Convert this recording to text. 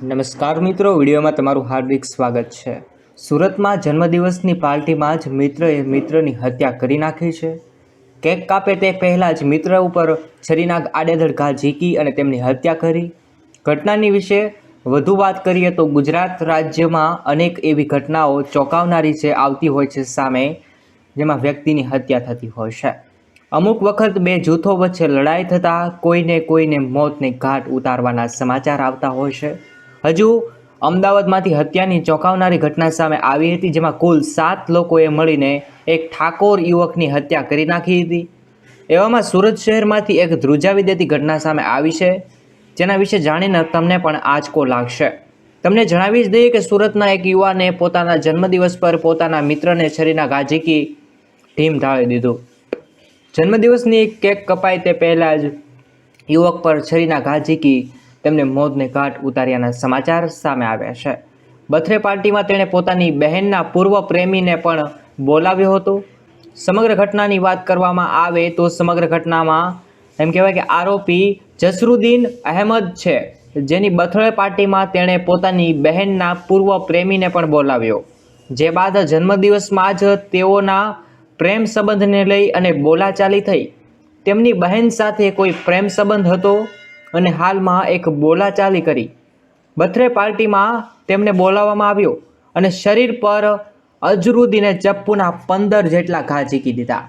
નમસ્કાર મિત્રો, વિડીયોમાં તમારું હાર્દિક સ્વાગત છે। સુરતમાં જન્મદિવસની પાર્ટીમાં જ મિત્રએ મિત્રની હત્યા કરી નાખી છે। કેક કાપે તે પહેલાં જ મિત્ર ઉપર છરીના આડેધડ ઘા ઝીકી અને તેમની હત્યા કરી। ઘટનાની વિશે વધુ વાત કરીએ તો ગુજરાત રાજ્યમાં અનેક એવી ઘટનાઓ ચોંકાવનારી છે આવતી હોય છે સામે, જેમાં વ્યક્તિની હત્યા થતી હોય છે। અમુક વખત બે જૂથો વચ્ચે લડાઈ થતાં કોઈને મોતને ઘાટ ઉતારવાના સમાચાર આવતા હોય છે। હજુ અમદાવાદમાંથી હત્યાની ચોંકાવનારી ઘટના સામે આવી હતી, જેમાં કુલ 7 લોકોએ મળીને એક ઠાકોર યુવકની હત્યા કરી નાખી હતી। એવામાં સુરત શહેરમાંથી એક ધ્રુજાવી દેતી ઘટના સામે આવી છે, જેના વિશે જાણીને તમને પણ આંચકો લાગશે। તમને જણાવી જ દઈએ કે સુરતના એક યુવાને પોતાના જન્મદિવસ પર પોતાના મિત્રને છરીના ઘા ઝીકી ઢીમ ઢાળી દીધું। જન્મદિવસની કેક કપાય તે પહેલાં જ યુવક પર છરીના ઘા ઝીકી તેમને મોતને ઘાટ ઉતાર્યાના સમાચાર સામે આવ્યા છે। બર્થડે પાર્ટીમાં તેણે પોતાની બહેનના પૂર્વ પ્રેમીને પણ બોલાવ્યો હતો। સમગ્ર ઘટનાની વાત કરવામાં આવે તો સમગ્ર ઘટનામાં એમ કહેવાય કે આરોપી જસરુદ્દીન અહેમદ છે, જેની બર્થડે પાર્ટીમાં તેણે પોતાની બહેનના પૂર્વ પ્રેમીને પણ બોલાવ્યો, જે બાદ જન્મદિવસમાં જ તેઓના પ્રેમ સંબંધને લઈ અને બોલાચાલી થઈ। તેમની બહેન સાથે કોઈ પ્રેમ સંબંધ હતો અને હાલમાં એક બોલાચાલી કરી। બર્થડે પાર્ટીમાં તેમને બોલાવવામાં આવ્યો અને શરીર પર અઝરુદ્દીને ચપ્પુના 15 જેટલા ઘા ઝીકી દીધા।